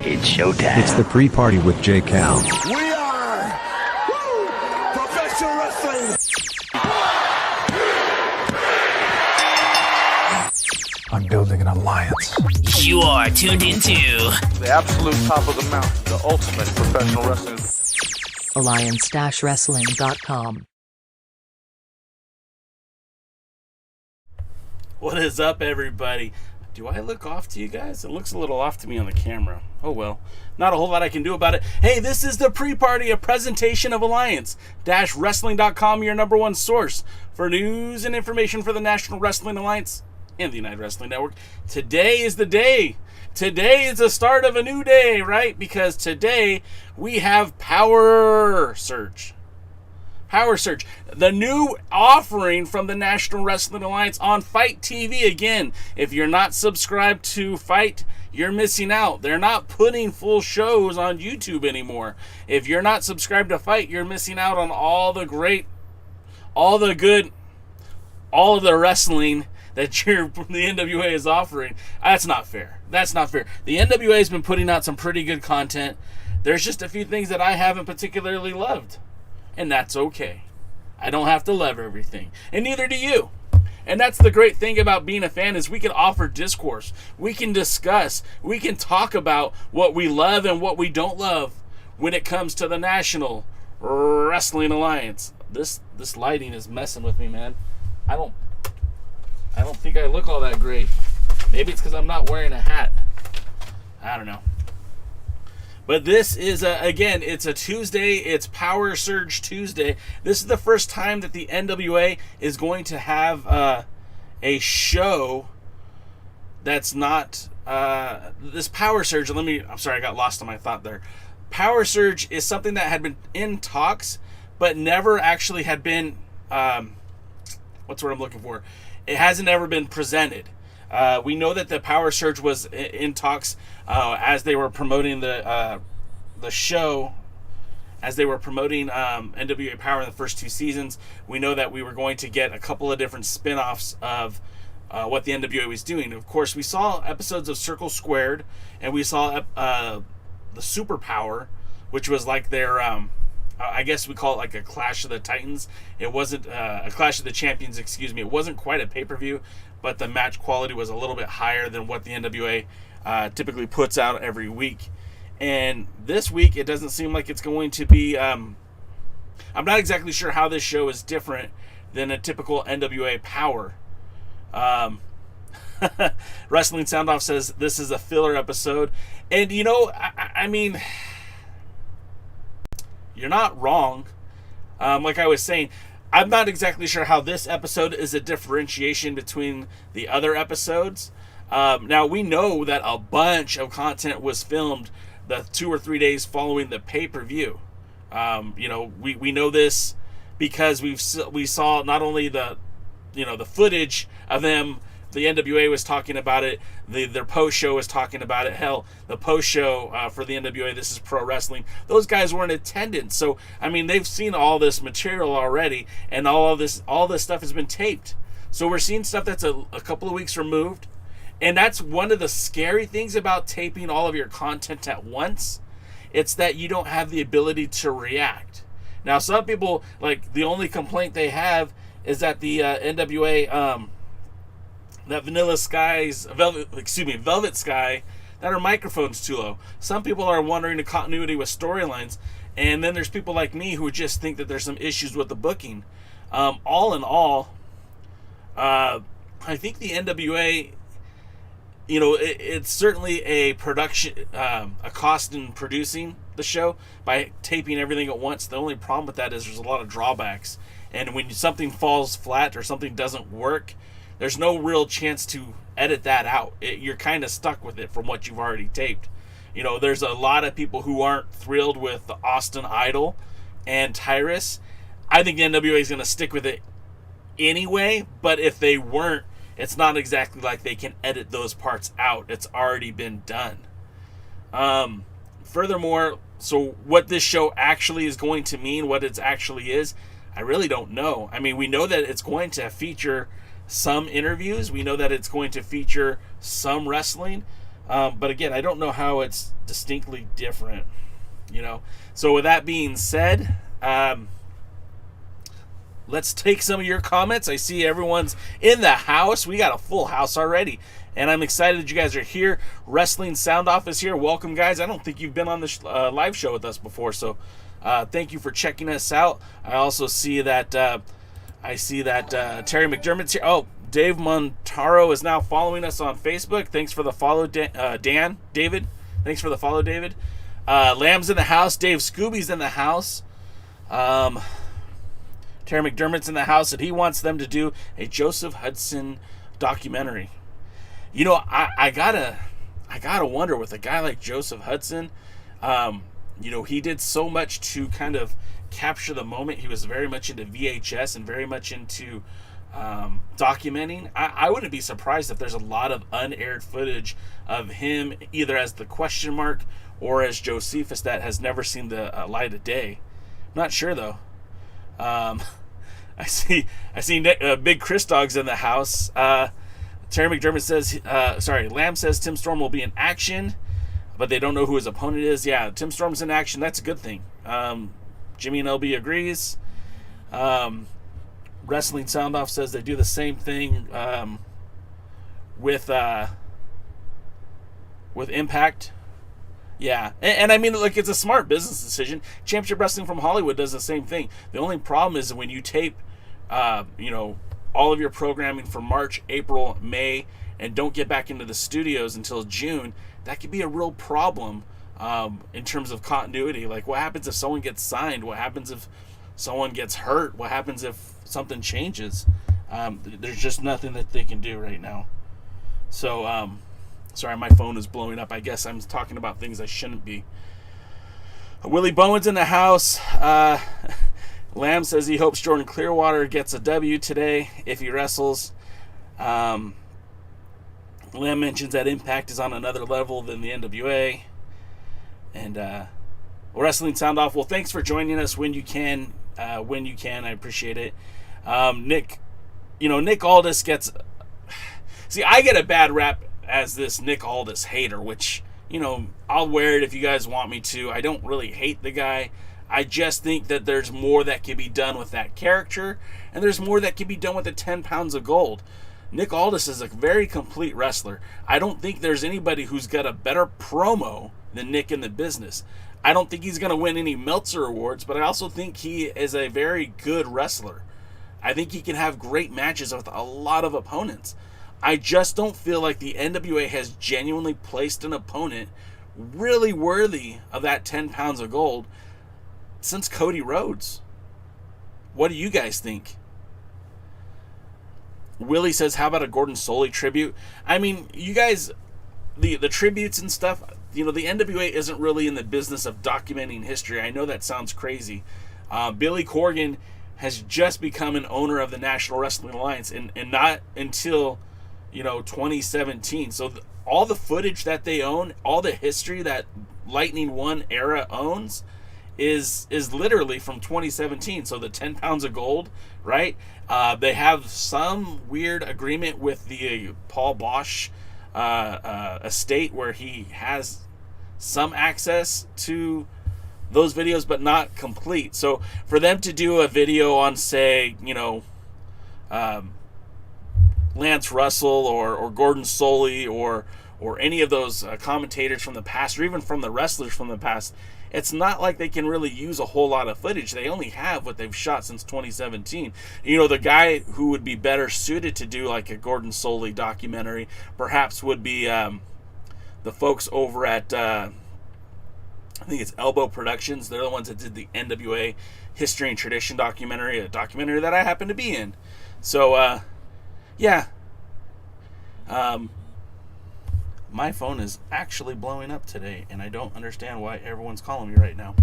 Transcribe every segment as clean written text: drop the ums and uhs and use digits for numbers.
It's showtime. It's the pre-party with J. Cal. We are professional wrestling. I'm building an alliance. You are tuned into The absolute top of the mountain, the ultimate professional wrestling. Alliance-wrestling.com. What is up, everybody? Do I look off to you guys? It looks a little off to me on the camera. Oh well, not a whole lot I can do about it. Hey, this is the pre-party, a presentation of Alliance-wrestling.com, your number one source for news and information for the National Wrestling Alliance and the United Wrestling Network. Today is the day. Today is the start of a new day, right? Because today we have POWERRR Surge. POWERRR Surge, the new offering from the National Wrestling Alliance on Fight TV. Again, if you're not subscribed to Fight, you're missing out. They're not putting full shows on YouTube anymore. If you're not subscribed to Fight, you're missing out on all the great, all the good, all of the wrestling that the NWA is offering. That's not fair. That's not fair. The NWA has been putting out some pretty good content. There's just a few things that I haven't particularly loved. And that's okay. I don't have to love everything. And neither do you. And that's the great thing about being a fan, is we can offer discourse. We can discuss. We can talk about what we love and what we don't love when it comes to the National Wrestling Alliance. This lighting is messing with me, man. I don't think I look all that great. Maybe it's because I'm not wearing a hat. I don't know. But this is, again, it's a Tuesday. It's Power Surge Tuesday. This is the first time that the NWA is going to have a show that's not this Power Surge. I'm sorry, I got lost in my thought there. Power Surge is something that had been in talks, but never actually had been, what's what I'm looking for? It hasn't ever been presented. We know that the Power Surge was in talks as they were promoting the show, as they were promoting NWA Power in the first 2 seasons. We know that we were going to get a couple of different spin-offs of what the NWA was doing. Of course, we saw episodes of Circle Squared, and we saw the Superpower, which was like their, I guess we call it like a Clash of the Titans. It wasn't a Clash of the Champions, excuse me. It wasn't quite a pay-per-view, but the match quality was a little bit higher than what the NWA typically puts out every week. And this week, it doesn't seem like it's going to be... I'm not exactly sure how this show is different than a typical NWA Power. Wrestling Sound Off says this is a filler episode. And, you know, I mean, you're not wrong. Like I was saying, I'm not exactly sure how this episode is a differentiation between the other episodes. Now, we know that a bunch of content was filmed the 2 or 3 days following the pay-per-view. You know, we know this because we saw not only the footage of them. The NWA was talking about it. Their post show was talking about it. Hell, the post show for the NWA, This Is Pro Wrestling, those guys were in attendance. So I mean, they've seen all this material already, and all this stuff has been taped. So we're seeing stuff that's a couple of weeks removed, and that's one of the scary things about taping all of your content at once. It's that you don't have the ability to react. Now, some people, like, the only complaint they have is that the NWA. That Velvet Sky, that our microphone's too low. Some people are wondering the continuity with storylines, and then there's people like me who just think that there's some issues with the booking. All in all, I think the NWA, you know, it's certainly a production, a cost in producing the show by taping everything at once. The only problem with that is there's a lot of drawbacks, and when something falls flat or something doesn't work, there's no real chance to edit that out. You're kind of stuck with it from what you've already taped. You know, there's a lot of people who aren't thrilled with the Austin Idol and Tyrus. I think the NWA is going to stick with it anyway, but if they weren't, it's not exactly like they can edit those parts out. It's already been done. Furthermore, so what this show actually is going to mean, what it actually is, I really don't know. I mean, we know that it's going to feature some interviews. We know that it's going to feature some wrestling. But again, I don't know how it's distinctly different, you know. So with that being said, let's take some of your comments. I see everyone's in the house. We got a full house already, and I'm excited that you guys are here. Wrestling Sound Off is here. Welcome, guys. I don't think you've been on this live show with us before, so thank you for checking us out. I also see that Terry McDermott's here. Oh, Dave Montaro is now following us on Facebook. Thanks for the follow, David. Thanks for the follow, David. Lamb's in the house. Dave Scooby's in the house. Terry McDermott's in the house, and he wants them to do a Joseph Hudson documentary. You know, I gotta wonder, with a guy like Joseph Hudson, you know, he did so much to kind of capture the moment. He was very much into VHS and very much into documenting. I wouldn't be surprised if there's a lot of unaired footage of him either as the question mark or as Josephus that has never seen the light of day. I'm not sure though. I see Big Chris Dog's in the house. Terry McDermott says, Lamb says Tim Storm will be in action, but they don't know who his opponent is. Yeah, Tim Storm's in action. That's a good thing. Jimmy and LB agrees. Wrestling Sound Off says they do the same thing with Impact. Yeah, and I mean, like, it's a smart business decision. Championship Wrestling from Hollywood does the same thing. The only problem is when you tape, all of your programming for March, April, May, and don't get back into the studios until June, that could be a real problem in terms of continuity. Like, what happens if someone gets signed? What happens if someone gets hurt? What happens if something changes? There's just nothing that they can do right now. So, sorry, my phone is blowing up. I guess I'm talking about things I shouldn't be. Willie Bowen's in the house. Lamb says he hopes Jordan Clearwater gets a W today if he wrestles. Lamb mentions that Impact is on another level than the NWA. And Wrestling Sound Off, well, thanks for joining us when you can. I appreciate it. Nick Aldis gets... See, I get a bad rap as this Nick Aldis hater, which, I'll wear it if you guys want me to. I don't really hate the guy. I just think that there's more that can be done with that character, and there's more that can be done with the 10 pounds of gold. Nick Aldis is a very complete wrestler. I don't think there's anybody who's got a better promo than Nick in the business. I don't think he's going to win any Meltzer awards, but I also think he is a very good wrestler. I think he can have great matches with a lot of opponents. I just don't feel like the NWA has genuinely placed an opponent really worthy of that 10 pounds of gold since Cody Rhodes. What do you guys think? Willie says, how about a Gordon Soley tribute? I mean, you guys, the tributes and stuff, the NWA isn't really in the business of documenting history. I know that sounds crazy. Billy Corgan has just become an owner of the National Wrestling Alliance, and not until 2017. So all the footage that they own, all the history that Lightning One era owns is literally from 2017. So the 10 pounds of gold, right? They have some weird agreement with the Paul Bosch estate where he has some access to those videos, but not complete. So for them to do a video on, say, Lance Russell or Gordon Soley or any of those commentators from the past, or even from the wrestlers from the past, it's not like they can really use a whole lot of footage. They only have what they've shot since 2017. The guy who would be better suited to do like a Gordon Soley documentary perhaps would be the folks over at I think it's Elbow Productions. They're the ones that did the NWA History and Tradition documentary, a documentary that I happen to be in. So yeah. My phone is actually blowing up today, and I don't understand why everyone's calling me right now.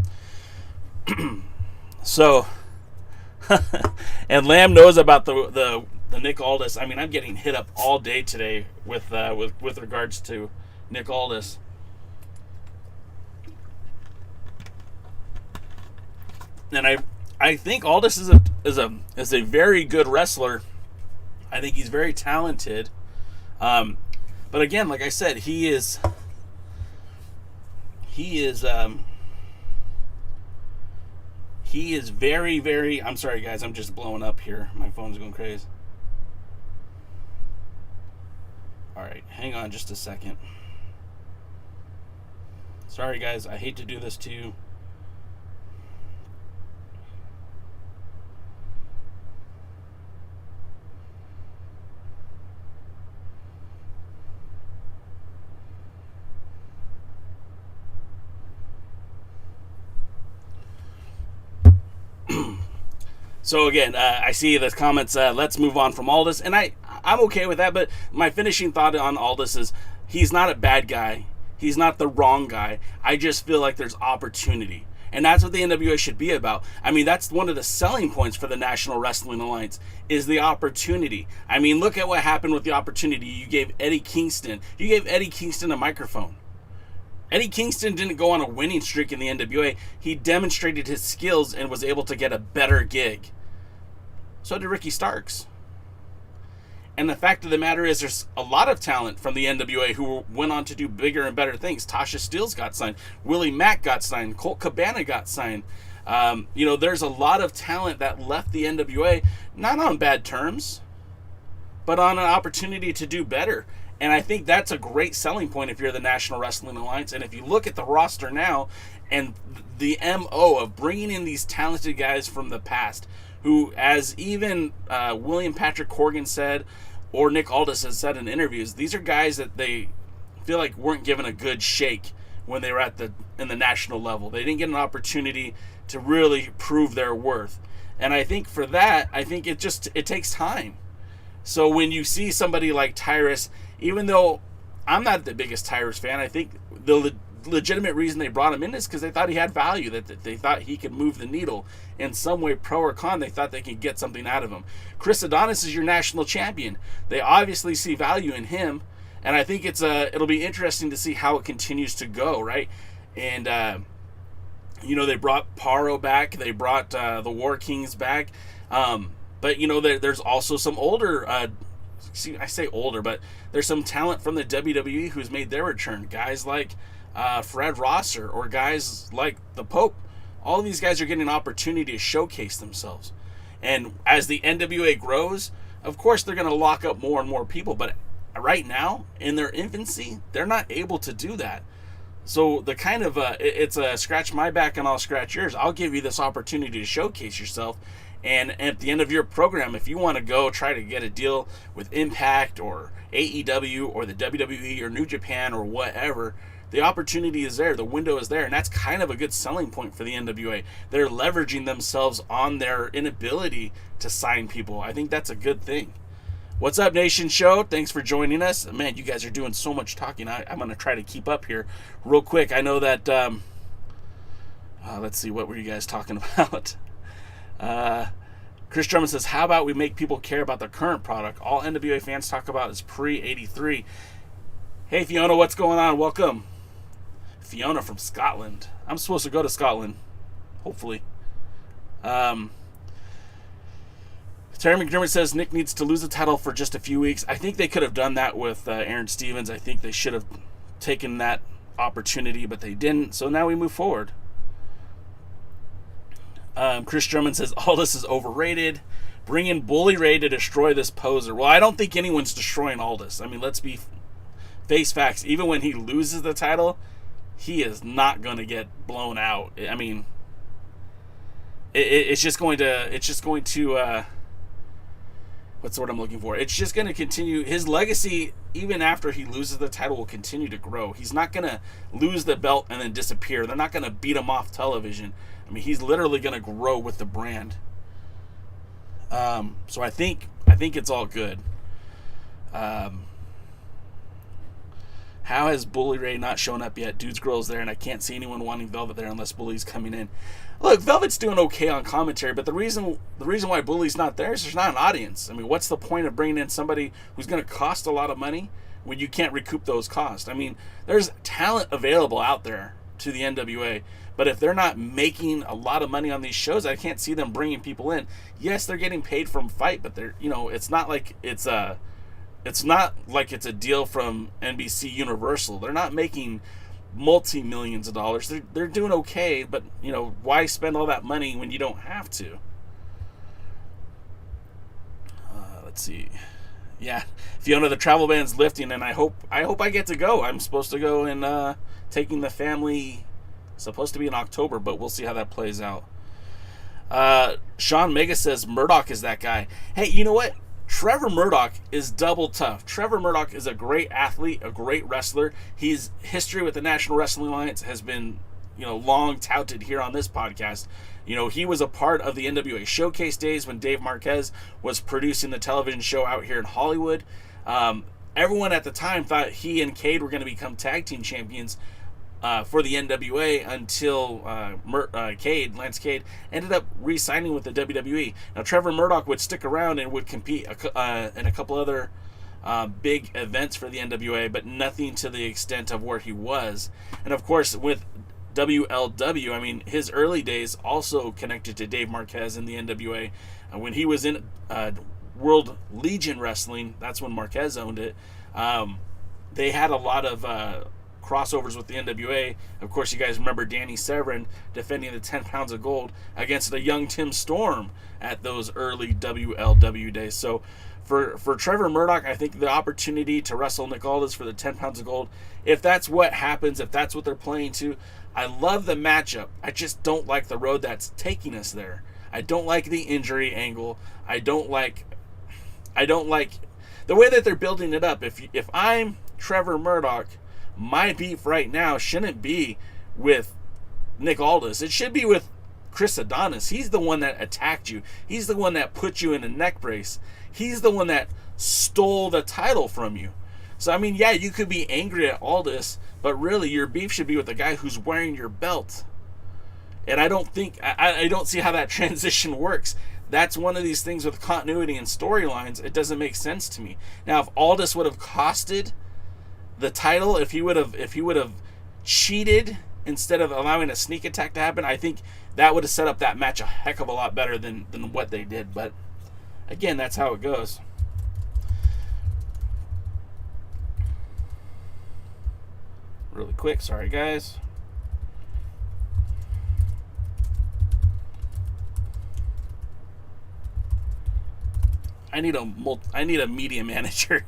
So, and Lamb knows about the Nick Aldis. I mean, I'm getting hit up all day today with regards to Nick Aldis. And I think Aldis is a very good wrestler. I think he's very talented. But again, like I said, he is very, very, I'm sorry guys, I'm just blowing up here. My phone's going crazy. Alright, hang on just a second. Sorry guys, I hate to do this to you. So again, I see the comments, let's move on from Aldis, and I'm okay with that, but my finishing thought on Aldis is he's not a bad guy. He's not the wrong guy. I just feel like there's opportunity, and that's what the NWA should be about. I mean, that's one of the selling points for the National Wrestling Alliance is the opportunity. I mean, look at what happened with the opportunity. You gave Eddie Kingston a microphone. Eddie Kingston didn't go on a winning streak in the NWA. He demonstrated his skills and was able to get a better gig. So did Ricky Starks. And the fact of the matter is there's a lot of talent from the NWA who went on to do bigger and better things. Tasha Steelz got signed. Willie Mack got signed. Colt Cabana got signed. There's a lot of talent that left the NWA, not on bad terms, but on an opportunity to do better. And I think that's a great selling point if you're the National Wrestling Alliance. And if you look at the roster now and the MO of bringing in these talented guys from the past, who, as even William Patrick Corgan said, or Nick Aldis has said in interviews, these are guys that they feel like weren't given a good shake when they were in the national level. They didn't get an opportunity to really prove their worth. And I think for that, it takes time. So when you see somebody like Tyrus, even though I'm not the biggest Tyrus fan, I think the legitimate reason they brought him in is because they thought he had value, that they thought he could move the needle in some way, pro or con. They thought they could get something out of him. Chris Adonis is your national champion. They obviously see value in him, and I think it'll be interesting to see how it continues to go, right? And they brought Parrow back, they brought the War Kings back, but there's also some older. I say older, but there's some talent from the WWE who's made their return. Guys like Fred Rosser or guys like the Pope. All of these guys are getting an opportunity to showcase themselves. And as the NWA grows, of course they're going to lock up more and more people. But right now, in their infancy, they're not able to do that. So the kind of it's a scratch my back and I'll scratch yours. I'll give you this opportunity to showcase yourself. And at the end of your program, if you want to go try to get a deal with Impact or AEW or the WWE or New Japan or whatever, the opportunity is there. The window is there. And that's kind of a good selling point for the NWA. They're leveraging themselves on their inability to sign people. I think that's a good thing. What's up, Nation Show? Thanks for joining us. Man, you guys are doing so much talking. I'm going to try to keep up here real quick. I know that, let's see, what were you guys talking about? Chris Drummond says, how about we make people care about the current product? All NWA fans talk about is pre-83. Hey, Fiona, what's going on? Welcome. Fiona from Scotland. I'm supposed to go to Scotland, hopefully. Terry McDermott says Nick needs to lose the title for just a few weeks. I think they could have done that with Aaron Stevens. I think they should have taken that opportunity, but they didn't. So now we move forward. Chris Drummond says Aldis is overrated. Bring in Bully Ray to destroy this poser. Well, I don't think anyone's destroying Aldis. I mean, let's be face facts. Even when he loses the title, he is not going to get blown out. I mean, it's just going to. What's the word I'm looking for? It's just going to continue. His legacy, even after he loses the title, will continue to grow. He's not going to lose the belt and then disappear. They're not going to beat him off television. I mean, he's literally going to grow with the brand. So I think it's all good. How has Bully Ray not shown up yet? Dude's Girl's there, and I can't see anyone wanting Velvet there unless Bully's coming in. Look, Velvet's doing okay on commentary, but the reason why Bully's not there is there's not an audience. I mean, what's the point of bringing in somebody who's going to cost a lot of money when you can't recoup those costs? I mean, there's talent available out there to the NWA, but if they're not making a lot of money on these shows, I can't see them bringing people in. Yes, they're getting paid from Fight, but they're, it's not like it's a deal from NBC Universal. They're not making multi-millions of dollars. They're doing okay, but why spend all that money when you don't have to? Let's see. Yeah, Fiona, the travel ban's lifting, and I hope I get to go. I'm supposed to go and taking the family. Supposed to be in October, but we'll see how that plays out. Sean Mega says Murdoch is that guy. Hey, you know what? Trevor Murdoch is double tough. Trevor Murdoch is a great athlete, a great wrestler. His history with the National Wrestling Alliance has been, long touted here on this podcast. He was a part of the NWA Showcase days when Dave Marquez was producing the television show out here in Hollywood. Everyone at the time thought he and Cade were going to become tag team champions for the NWA until Lance Cade, ended up re-signing with the WWE. Now, Trevor Murdoch would stick around and would compete in a couple other big events for the NWA, but nothing to the extent of where he was. And, of course, with WLW, I mean, his early days also connected to Dave Marquez in the NWA. When he was in World Legion Wrestling, that's when Marquez owned it. They had a lot of crossovers with the NWA. Of course, you guys remember Danny Severn defending the 10 pounds of gold against a young Tim Storm at those early WLW days. So for Trevor Murdoch, I think the opportunity to wrestle Nick Aldis for the 10 pounds of gold, if that's what happens, if that's what they're playing to, I love the matchup. I just don't like the road that's taking us there. I don't like the injury angle. I don't like the way that they're building it up. If I'm Trevor Murdoch, my beef right now shouldn't be with Nick Aldis. It should be with Chris Adonis. He's the one that attacked you. He's the one that put you in a neck brace. He's the one that stole the title from you. So, I mean, yeah, you could be angry at Aldis, but really your beef should be with the guy who's wearing your belt. And I don't see how that transition works. That's one of these things with continuity and storylines. It doesn't make sense to me. Now, if Aldis would have costed the title, if he would have cheated instead of allowing a sneak attack to happen, I think that would have set up that match a heck of a lot better than what they did. But again, that's how it goes. Really quick, sorry guys. I need a media manager.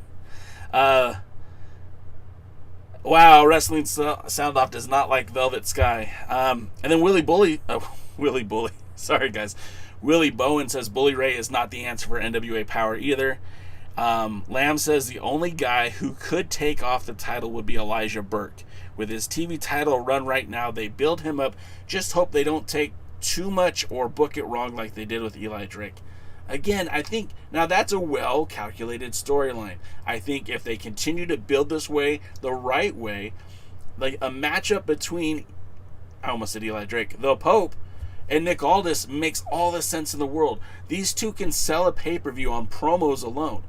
Wow, Wrestling Sound Off does not like Velvet Sky. And then Willie Bully. Sorry, guys. Willie Bowen says Bully Ray is not the answer for NWA Power either. Lamb says the only guy who could take off the title would be Elijah Burke. With his TV title run right now, they build him up. Just hope they don't take too much or book it wrong like they did with Eli Drake. Again, I think now that's a well-calculated storyline. I think if they continue to build this way, the right way, like a matchup between, I almost said Eli Drake, the Pope, and Nick Aldis makes all the sense in the world. These two can sell a pay-per-view on promos alone.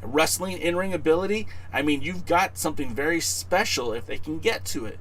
Wrestling in-ring ability, I mean, you've got something very special if they can get to it.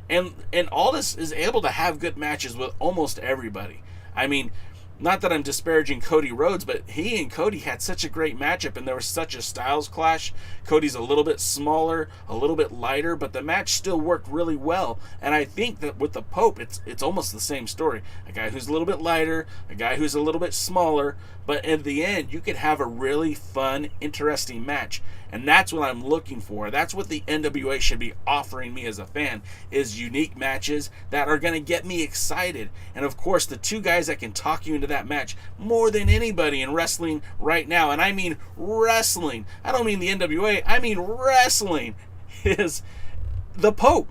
And Aldis is able to have good matches with almost everybody. I mean, not that I'm disparaging Cody Rhodes, but he and Cody had such a great matchup, and there was such a styles clash. Cody's a little bit smaller, a little bit lighter, but the match still worked really well. And I think that with the Pope, it's almost the same story. A guy who's a little bit lighter, a guy who's a little bit smaller, but in the end, you could have a really fun, interesting match. And that's what I'm looking for. That's what the NWA should be offering me as a fan, is unique matches that are going to get me excited. And of course, the two guys that can talk you into that match more than anybody in wrestling right now, and I mean wrestling, I don't mean the NWA, I mean wrestling, is the Pope.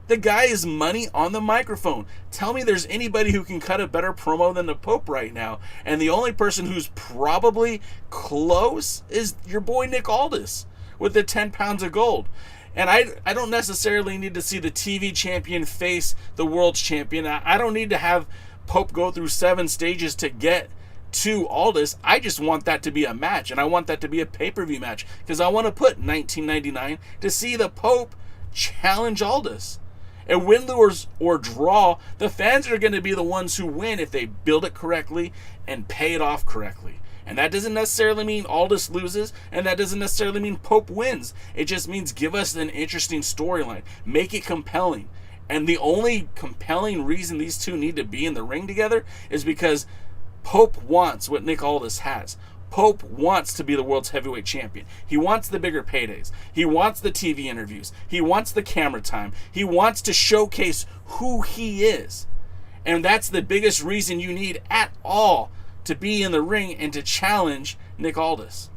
The guy is money on the microphone. Tell me there's anybody who can cut a better promo than the Pope right now. And the only person who's probably close is your boy Nick Aldis with the 10 pounds of gold. And I don't necessarily need to see the TV champion face the world's champion. I don't need to have Pope go through 7 stages to get to Aldis. I just want that to be a match, and I want that to be a pay-per-view match, because I want to put $19.99 to see the Pope challenge Aldis. And win, lose, or draw, the fans are going to be the ones who win if they build it correctly and pay it off correctly. And that doesn't necessarily mean Aldis loses, and that doesn't necessarily mean Pope wins. It just means give us an interesting storyline. Make it compelling. And the only compelling reason these two need to be in the ring together is because Pope wants what Nick Aldis has. Pope wants to be the world's heavyweight champion. He wants the bigger paydays. He wants the TV interviews. He wants the camera time. He wants to showcase who he is. And that's the biggest reason you need at all to be in the ring and to challenge Nick Aldis.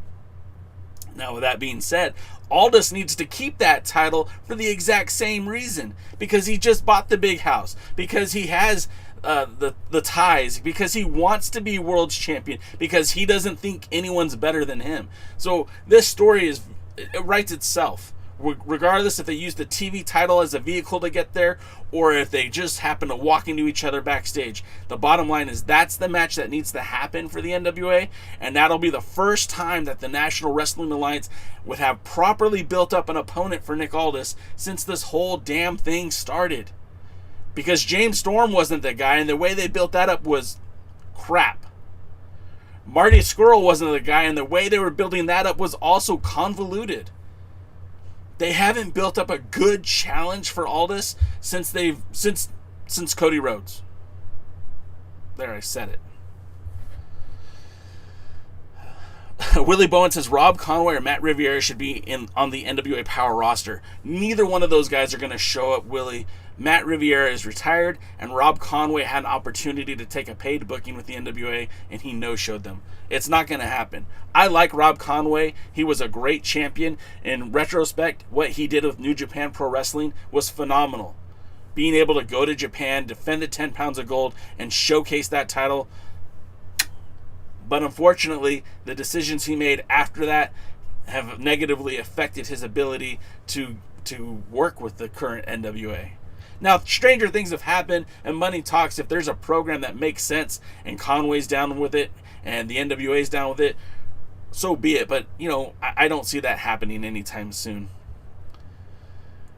Now, with that being said, Aldis needs to keep that title for the exact same reason. Because he just bought the big house. Because he has the ties, because he wants to be world's champion, because he doesn't think anyone's better than him. So this story it writes itself, regardless if they use the TV title as a vehicle to get there or if they just happen to walk into each other backstage. The bottom line is that's the match that needs to happen for the NWA, and that'll be the first time that the National Wrestling Alliance would have properly built up an opponent for Nick Aldis since this whole damn thing started. Because James Storm wasn't the guy, and the way they built that up was crap. Marty Scurll wasn't the guy, and the way they were building that up was also convoluted. they haven't built up a good challenge for Aldis since Cody Rhodes. There, I said it. Willie Bowen says Rob Conway or Matt Riviera should be on the NWA Power roster. Neither one of those guys are going to show up, Willie. Matt Riviera is retired, and Rob Conway had an opportunity to take a paid booking with the NWA, and he no-showed them. It's not going to happen. I like Rob Conway. He was a great champion. In retrospect, what he did with New Japan Pro Wrestling was phenomenal. Being able to go to Japan, defend the 10 pounds of gold, and showcase that title. But unfortunately, the decisions he made after that have negatively affected his ability to work with the current NWA. Now, stranger things have happened, and money talks. If there's a program that makes sense and Conway's down with it and the NWA's down with it, so be it. But, I don't see that happening anytime soon.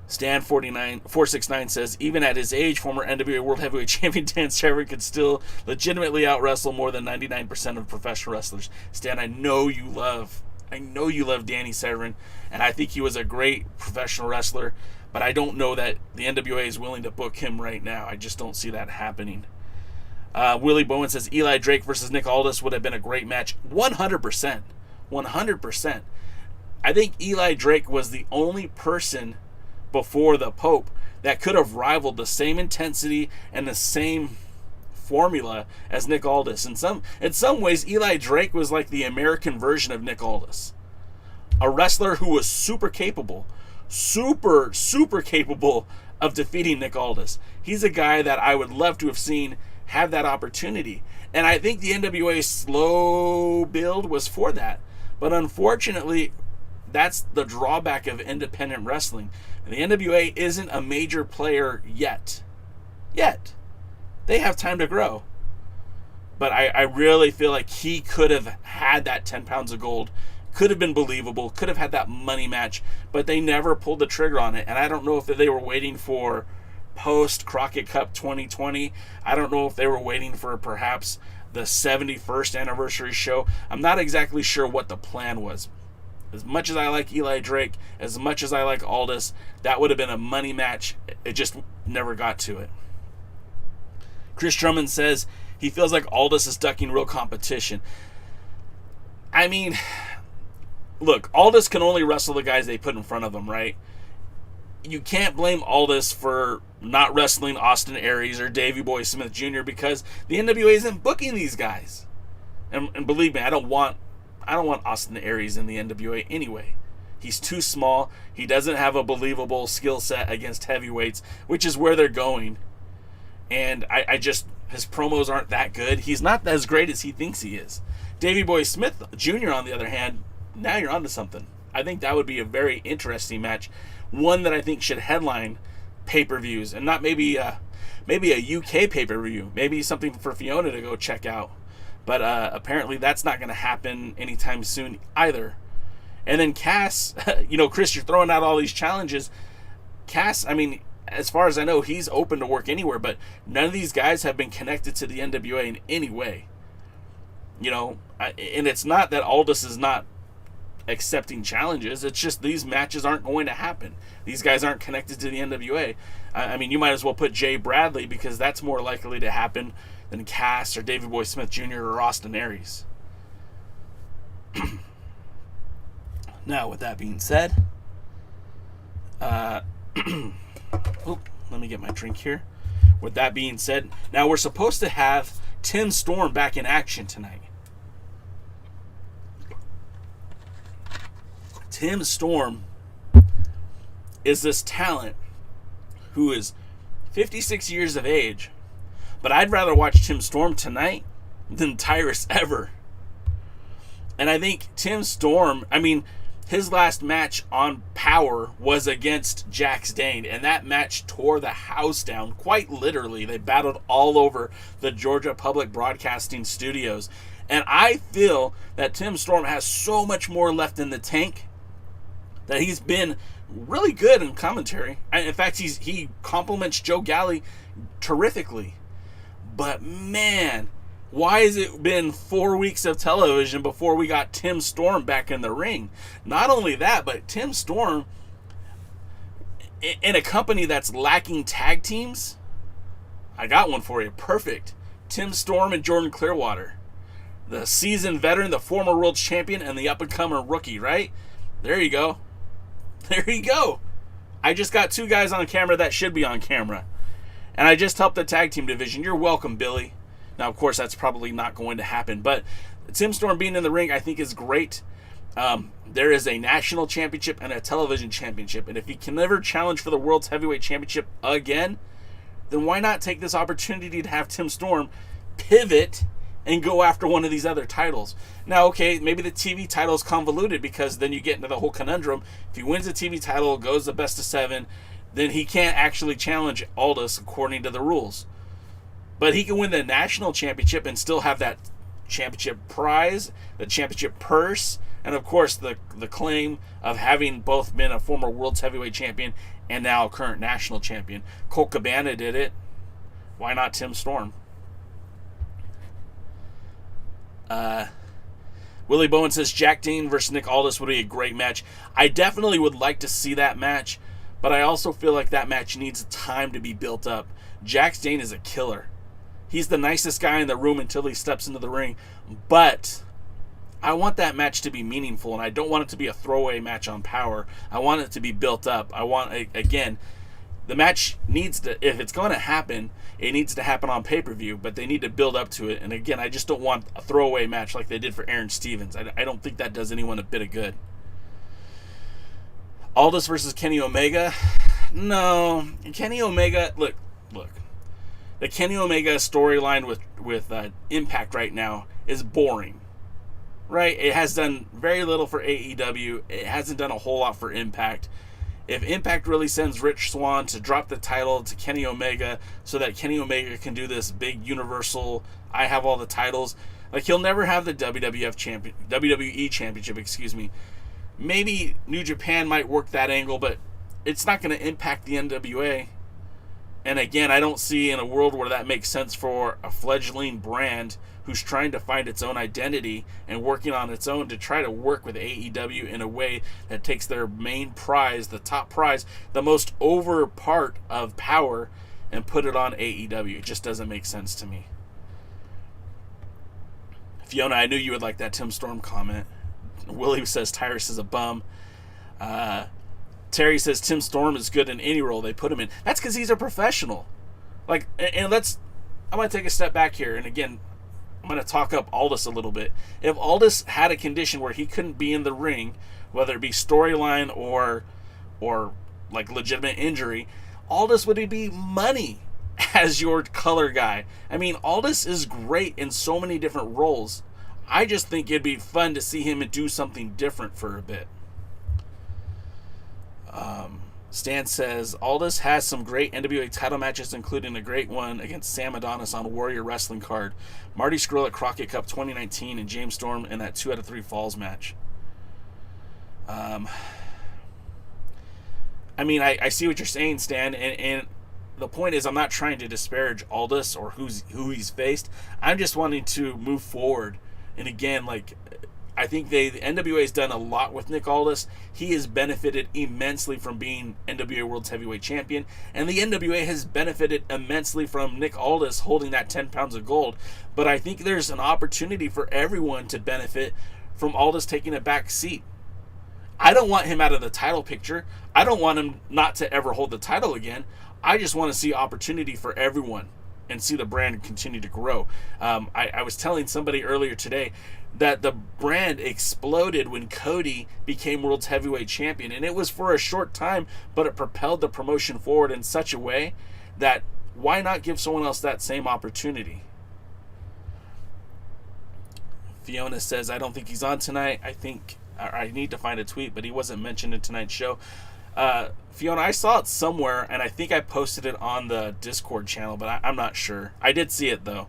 Stan469 says, even at his age, former NWA World Heavyweight Champion Dan Severn could still legitimately out-wrestle more than 99% of professional wrestlers. Stan, I know you love Danny Severn, and I think he was a great professional wrestler, but I don't know that the NWA is willing to book him right now. I just don't see that happening. Willie Bowen says, Eli Drake versus Nick Aldis would have been a great match. 100%. 100%. I think Eli Drake was the only person before the Pope that could have rivaled the same intensity and the same formula as Nick Aldis. In some ways, Eli Drake was like the American version of Nick Aldis. A wrestler who was super capable of defeating Nick Aldis. He's a guy that I would love to have seen have that opportunity. And I think the NWA slow build was for that. But unfortunately, that's the drawback of independent wrestling. The NWA isn't a major player yet. They have time to grow. But I really feel like he could have had that 10 pounds of gold, could have been believable, could have had that money match, but they never pulled the trigger on it. And I don't know if they were waiting for post Crockett Cup 2020. I don't know if they were waiting for perhaps the 71st anniversary show. I'm not exactly sure what the plan was. As much as I like Eli Drake, as much as I like Aldis, that would have been a money match. It just never got to it. Chris Drummond says he feels like Aldis is ducking real competition. I mean, look, Aldis can only wrestle the guys they put in front of him, right? You can't blame Aldis for not wrestling Austin Aries or Davey Boy Smith Jr. because the NWA isn't booking these guys. And believe me, I don't want Austin Aries in the NWA anyway. He's too small. He doesn't have a believable skill set against heavyweights, which is where they're going. And his promos aren't that good. He's not as great as he thinks he is. Davey Boy Smith Jr., on the other hand, now you're onto something. I think that would be a very interesting match. One that I think should headline pay-per-views, and not maybe a UK pay-per-view. Maybe something for Fiona to go check out. But apparently that's not going to happen anytime soon either. And then Cass, Chris, you're throwing out all these challenges. Cass, I mean, as far as I know, he's open to work anywhere, but none of these guys have been connected to the NWA in any way. And it's not that Aldis is not accepting challenges. It's just these matches aren't going to happen. These guys aren't connected to the NWA. I mean, you might as well put Jay Bradley because that's more likely to happen than Cass or Davey Boy Smith Jr. or Austin Aries. Now, with that being said, let me get my drink here. With that being said, now we're supposed to have Tim Storm back in action tonight. Tim Storm is this talent who is 56 years of age, but I'd rather watch Tim Storm tonight than Tyrus ever. And I think Tim Storm, his last match on Power was against Jax Dane, and that match tore the house down, quite literally. They battled all over the Georgia Public Broadcasting Studios. And I feel that Tim Storm has so much more left in the tank, that he's been really good in commentary. In fact, he compliments Joe Galley terrifically. But man, why has it been 4 weeks of television before we got Tim Storm back in the ring? Not only that, but Tim Storm, in a company that's lacking tag teams, I got one for you. Perfect. Tim Storm and Jordan Clearwater. The seasoned veteran, the former world champion, and the up-and-comer rookie, right? There you go. There you go. I just got 2 guys on camera that should be on camera. And I just helped the tag team division. You're welcome, Billy. Now, of course, that's probably not going to happen. But Tim Storm being in the ring, I think, is great. There is a national championship and a television championship. And if he can never challenge for the World's Heavyweight Championship again, then why not take this opportunity to have Tim Storm pivot and go after one of these other titles? Now, okay, maybe the TV title is convoluted because then you get into the whole conundrum. If he wins the TV title, goes the best of 7, then he can't actually challenge Aldis according to the rules. But he can win the national championship and still have that championship prize, the championship purse, and of course the claim of having both been a former World's Heavyweight Champion and now a current national champion. Colt Cabana did it. Why not Tim Storm? Willie Bowen says Jack Dane versus Nick Aldis would be a great match. I definitely would like to see that match, but I also feel like that match needs time to be built up. Jack Dane is a killer. He's the nicest guy in the room until he steps into the ring, but I want that match to be meaningful, and I don't want it to be a throwaway match on Power. I want it to be built up. I want, again, the match needs to, if it's going to happen, it needs to happen on pay-per-view, but they need to build up to it. And again, I just don't want a throwaway match like they did for Aaron Stevens. I don't think that does anyone a bit of good. Aldis versus Kenny Omega? No. Kenny Omega, look. The Kenny Omega storyline with Impact right now is boring. Right? It has done very little for AEW. It hasn't done a whole lot for Impact. If Impact really sends Rich Swann to drop the title to Kenny Omega so that Kenny Omega can do this big universal, I have all the titles, like he'll never have the WWE Championship, Maybe New Japan might work that angle, but it's not going to impact the NWA. And again, I don't see in a world where that makes sense for a fledgling brand who's trying to find its own identity and working on its own to try to work with AEW in a way that takes their main prize, the top prize, the most over part of Power, and put it on AEW. It just doesn't make sense to me. Fiona, I knew you would like that Tim Storm comment. Willie says Tyrus is a bum. Terry says Tim Storm is good in any role they put him in. That's because he's a professional. I'm going to take a step back here, and again, I'm going to talk up Aldis a little bit. If Aldis had a condition where he couldn't be in the ring, whether it be storyline or like legitimate injury, Aldis would be money as your color guy. I mean, Aldis is great in so many different roles. I just think it'd be fun to see him do something different for a bit. Stan says Aldis has some great NWA title matches, including a great one against Sam Adonis on Warrior Wrestling card, Marty Scurll at Crockett Cup 2019, and James Storm in that 2 out of 3 falls match. I mean, I see what you're saying, Stan, and the point is I'm not trying to disparage Aldis or who he's faced. I'm just wanting to move forward. And again, I think the NWA has done a lot with Nick Aldis. He has benefited immensely from being NWA World's Heavyweight Champion, and the NWA has benefited immensely from Nick Aldis holding that 10 pounds of gold. But I think there's an opportunity for everyone to benefit from Aldis taking a back seat. I don't want him out of the title picture. I don't want him not to ever hold the title again. I just want to see opportunity for everyone and see the brand continue to grow. I was telling somebody earlier today that the brand exploded when Cody became World's Heavyweight Champion, and it was for a short time, but it propelled the promotion forward in such a way that why not give someone else that same opportunity? Fiona says, I don't think he's on tonight. I need to find a tweet, but he wasn't mentioned in tonight's show. Fiona, I saw it somewhere, and I think I posted it on the Discord channel, but I'm not sure. I did see it, though.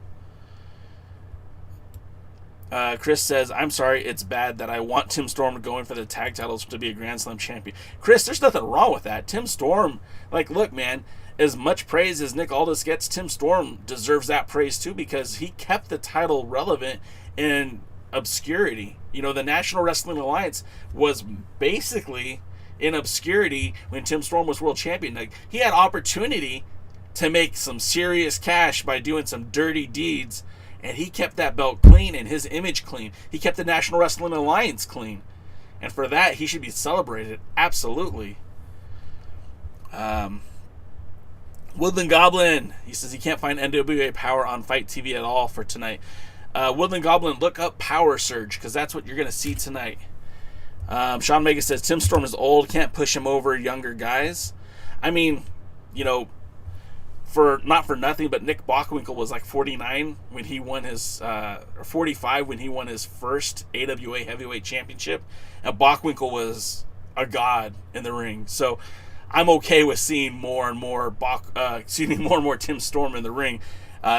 Chris says, I'm sorry, it's bad that I want Tim Storm to go in for the tag titles to be a Grand Slam champion. Chris, there's nothing wrong with that. Tim Storm, look, man, as much praise as Nick Aldis gets, Tim Storm deserves that praise, too, because he kept the title relevant in obscurity. The National Wrestling Alliance was basically in obscurity when Tim Storm was world champion. Like, he had opportunity to make some serious cash by doing some dirty deeds, and he kept that belt clean and his image clean. He kept the National Wrestling Alliance clean, and for that he should be celebrated. Absolutely. Woodland Goblin, he says he can't find NWA Power on Fight TV at all for tonight. Woodland Goblin, look up Power Surge, because that's what you're going to see tonight. Sean Mega says Tim Storm is old, can't push him over younger guys. I mean, you know, not for nothing, but Nick Bockwinkel was like 49 when he won his, or 45 when he won his first AWA Heavyweight Championship, and Bockwinkel was a god in the ring. So I'm okay with seeing more and more Tim Storm in the ring,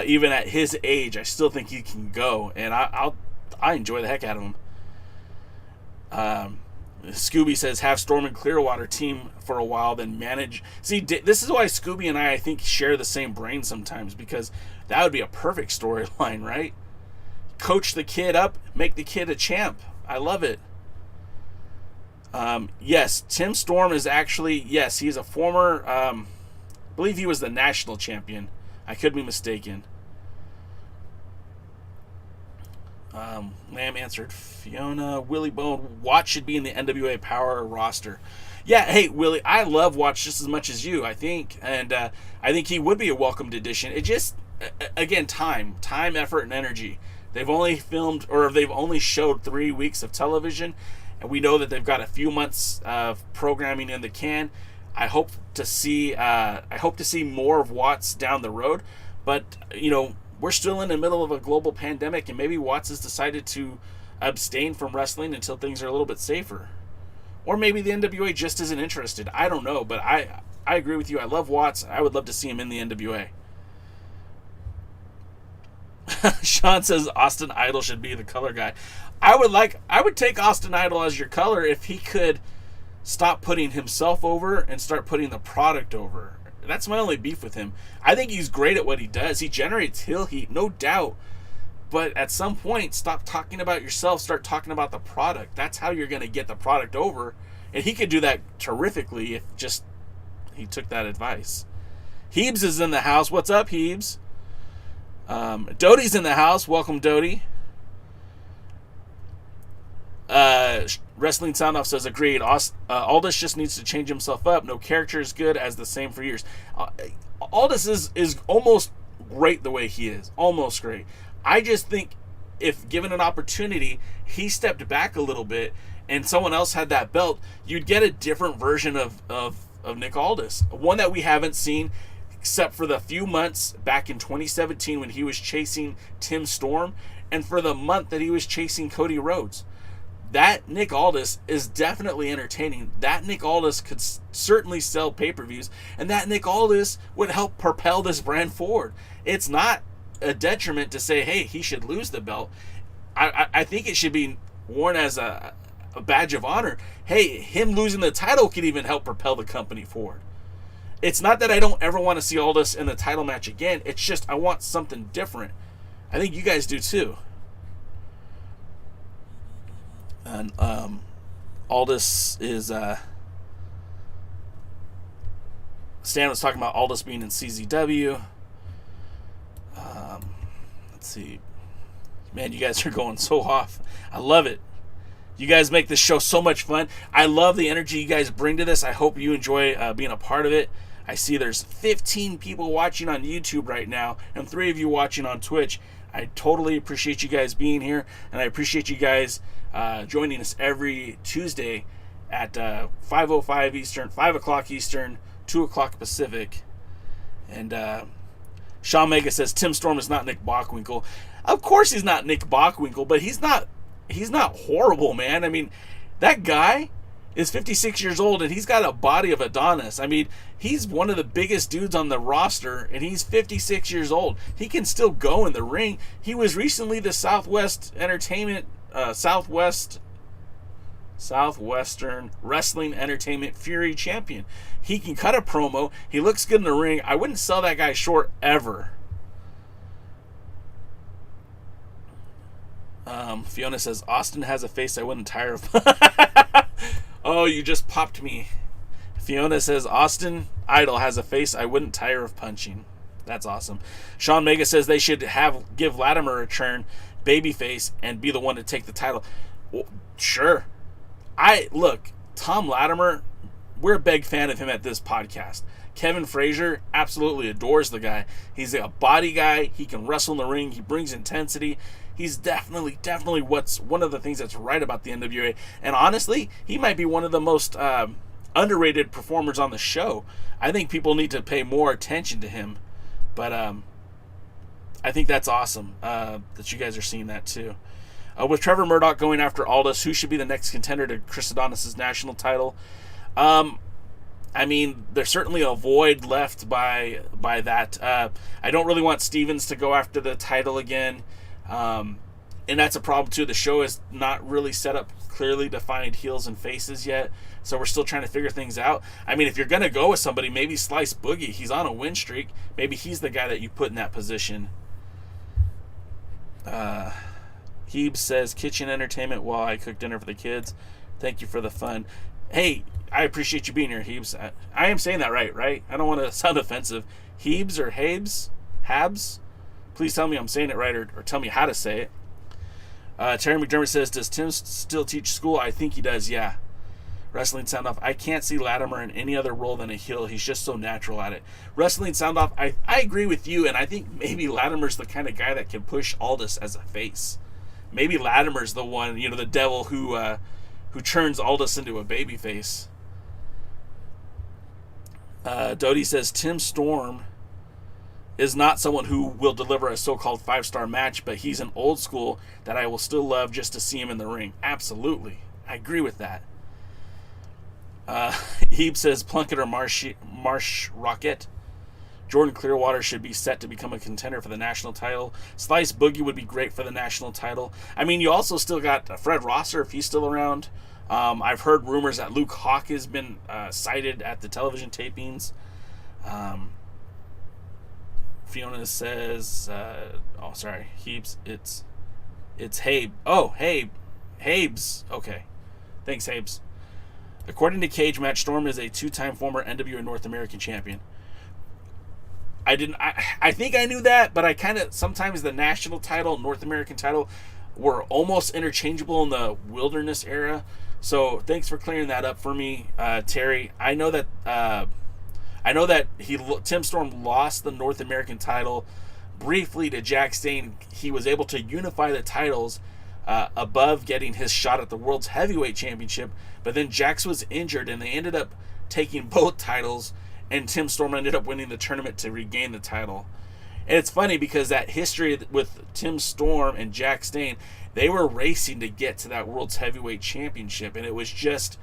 even at his age. I still think he can go, and I enjoy the heck out of him. Scooby says have Storm and Clearwater team for a while, then manage. See, this is why Scooby and I think share the same brain sometimes, because that would be a perfect storyline, right? Coach the kid up, make the kid a champ. I love it. Yes, Tim Storm is actually, yes, he's a former, I believe he was the national champion. I could be mistaken. Lamb answered Fiona. Willie Bone, Watts should be in the NWA Power roster. Yeah, hey, Willie, I love Watts just as much as you, I think. And I think he would be a welcomed addition. It just, again, time, effort, and energy. They've only showed 3 weeks of television, and we know that they've got a few months of programming in the can. I hope to see more of Watts down the road, but you know, we're still in the middle of a global pandemic, and maybe Watts has decided to abstain from wrestling until things are a little bit safer, or maybe the NWA just isn't interested. I don't know, but I agree with you. I love Watts. I would love to see him in the NWA. Sean says Austin Idol should be the color guy. I would take Austin Idol as your color if he could stop putting himself over and start putting the product over. That's my only beef with him. I think he's great at what he does. He generates heel heat, no doubt. But at some point, stop talking about yourself, start talking about the product. That's how you're going to get the product over. And he could do that terrifically if just he took that advice. Heebs is in the house. What's up, Heebs? Doty's in the house. Welcome, Doty. Wrestling Sound Off says, agreed. Aldis just needs to change himself up. No character is good as the same for years. Aldis is almost great the way he is. Almost great. I just think if given an opportunity, he stepped back a little bit and someone else had that belt, you'd get a different version of Nick Aldis. One that we haven't seen except for the few months back in 2017 when he was chasing Tim Storm, and for the month that he was chasing Cody Rhodes. That Nick Aldis is definitely entertaining. That Nick Aldis could certainly sell pay-per-views, and that Nick Aldis would help propel this brand forward. It's not a detriment to say, hey, he should lose the belt. I think it should be worn as a badge of honor. Hey, him losing the title could even help propel the company forward. It's not that I don't ever want to see Aldis in the title match again. It's just I want something different. I think you guys do too. And Aldis is Stan was talking about Aldis being in CZW. Let's see. Man, you guys are going so off. I love it. You guys make this show so much fun. I love the energy you guys bring to this. I hope you enjoy being a part of it. I see there's 15 people watching on YouTube right now and 3 of you watching on Twitch. I totally appreciate you guys being here, and I appreciate you guys joining us every Tuesday at 5:05 Eastern, 5 o'clock Eastern, 2 o'clock Pacific. And Sean Mega says Tim Storm is not Nick Bockwinkel. Of course he's not Nick Bockwinkel, but he's not horrible, man. I mean, that guy is 56 years old and he's got a body of Adonis. I mean, he's one of the biggest dudes on the roster and he's 56 years old. He can still go in the ring. He was recently the Southwestern Wrestling Entertainment Fury champion. He can cut a promo. He looks good in the ring. I wouldn't sell that guy short ever. Fiona says Austin has a face I wouldn't tire of. Oh, you just popped me. Fiona says, Austin Idol has a face I wouldn't tire of punching. That's awesome. Sean Mega says they should give Latimer a turn, babyface, and be the one to take the title. Well, sure. Look, Tom Latimer, we're a big fan of him at this podcast. Kevin Frazier absolutely adores the guy. He's a body guy. He can wrestle in the ring. He brings intensity. He's definitely what's one of the things that's right about the NWA. And honestly, he might be one of the most underrated performers on the show. I think people need to pay more attention to him. But I think that's awesome that you guys are seeing that too. With Trevor Murdoch going after Aldis, who should be the next contender to Chris Adonis' national title? I mean, there's certainly a void left by that. I don't really want Stevens to go after the title again. And that's a problem too. The show is not really set up clearly defined heels and faces yet. So we're still trying to figure things out. I mean, if you're going to go with somebody, maybe Slice Boogie. He's on a win streak. Maybe he's the guy that you put in that position. Heeb says, kitchen entertainment while I cook dinner for the kids. Thank you for the fun. Hey, I appreciate you being here, Heebs. I am saying that right? I don't want to sound offensive. Heebs or Habes? Habs? Please tell me I'm saying it right or tell me how to say it. Terry McDermott says, does Tim still teach school? I think he does, yeah. Wrestling Sound Off, I can't see Latimer in any other role than a heel. He's just so natural at it. Wrestling Sound Off, I agree with you, and I think maybe Latimer's the kind of guy that can push Aldis as a face. Maybe Latimer's the one, the devil who turns Aldis into a babyface. Dodie says, Tim Storm is not someone who will deliver a so-called 5-star match, but he's an old school that I will still love just to see him in the ring. Absolutely. I agree with that. Heeb says Plunkett or Marsh Rocket. Jordan Clearwater should be set to become a contender for the national title. Slice Boogie would be great for the national title. I mean, you also still got Fred Rosser if he's still around. I've heard rumors that Luke Hawk has been cited at the television tapings. Fiona says, Heebs. It's Habe. Oh, Habes. Okay. Thanks, Habes. According to Cage Match, Storm is a 2-time former NWA North American champion. I think I knew that, but I kind of, sometimes the national title, North American title, were almost interchangeable in the Wilderness era. So thanks for clearing that up for me, Terry. I know that Tim Storm lost the North American title briefly to Jack Stane. He was able to unify the titles above getting his shot at the World's Heavyweight Championship, but then Jax was injured and they ended up taking both titles, and Tim Storm ended up winning the tournament to regain the title. And it's funny because that history with Tim Storm and Jack Stane, they were racing to get to that World's Heavyweight Championship, and it was just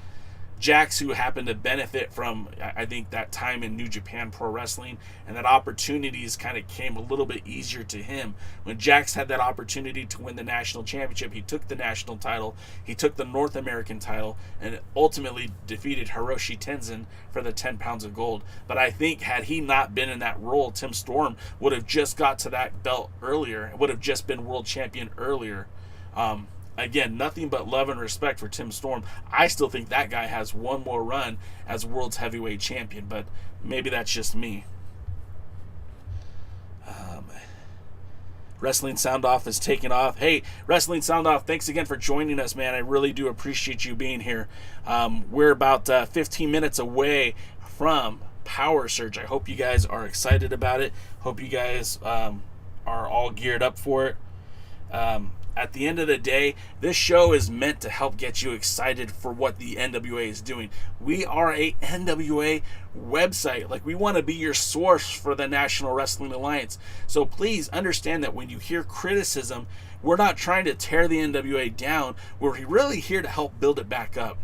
Jax who happened to benefit from, I think, that time in New Japan Pro Wrestling, and that opportunities kind of came a little bit easier to him. When Jax had that opportunity to win the national championship, he took the national title, he took the North American title, and ultimately defeated Hiroshi Tenzan for the 10 pounds of gold. But I think had he not been in that role, Tim Storm would have just got to that belt earlier, would have just been world champion earlier. Again, nothing but love and respect for Tim Storm. I still think that guy has one more run as world's heavyweight champion, but maybe that's just me. Wrestling Sound Off is taking off. Hey, Wrestling Sound Off, thanks again for joining us, man. I really do appreciate you being here. We're about 15 minutes away from POWERRR Surge. I hope you guys are excited about it. Hope you guys are all geared up for it. At the end of the day, this show is meant to help get you excited for what the NWA is doing. We are a NWA website. Like, we want to be your source for the National Wrestling Alliance. So please understand that when you hear criticism, we're not trying to tear the NWA down. We're really here to help build it back up.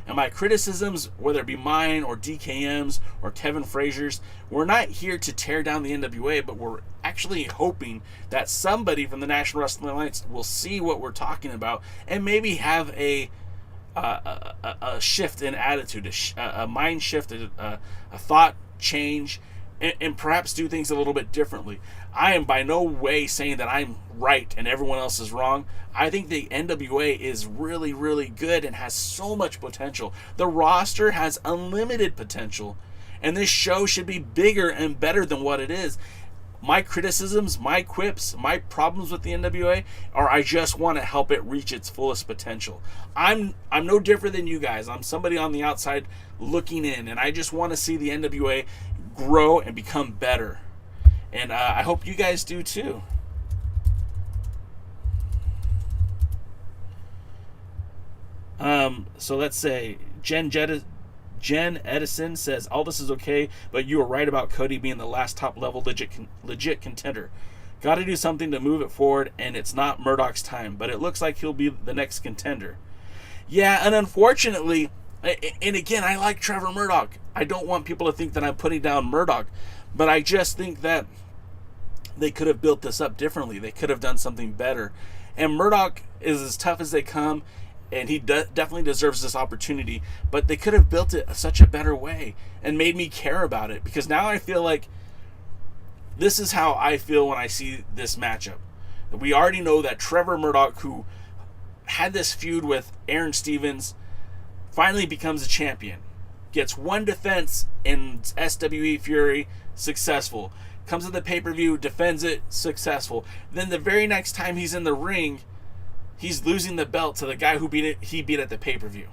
And my criticisms, whether it be mine or DKM's or Kevin Frazier's, we're not here to tear down the NWA, but we're actually hoping that somebody from the National Wrestling Alliance will see what we're talking about and maybe have a shift in attitude, a mind shift, a thought change, and perhaps do things a little bit differently. I am by no way saying that I'm right and everyone else is wrong. I think the NWA is really, really good and has so much potential. The roster has unlimited potential, and this show should be bigger and better than what it is. My criticisms, my quips, my problems with the NWA are I just want to help it reach its fullest potential. I'm no different than you guys. I'm somebody on the outside looking in, and I just want to see the NWA grow and become better. And I hope you guys do too. So let's say Jen Edison says Aldis is okay, but you were right about Cody being the last top level legit contender. Got to do something to move it forward, and it's not Murdoch's time, but it looks like he'll be the next contender. Yeah, and unfortunately, and again, I like Trevor Murdoch. I don't want people to think that I'm putting down Murdoch, but I just think that they could have built this up differently. They could have done something better. And Murdoch is as tough as they come, and he definitely deserves this opportunity, but they could have built it such a better way and made me care about it, because now I feel like this is how I feel when I see this matchup. We already know that Trevor Murdoch, who had this feud with Aaron Stevens, finally becomes a champion. Gets one defense in SWE Fury, successful. Comes to the pay-per-view, defends it, successful. Then the very next time he's in the ring, he's losing the belt to the guy who he beat at the pay-per-view.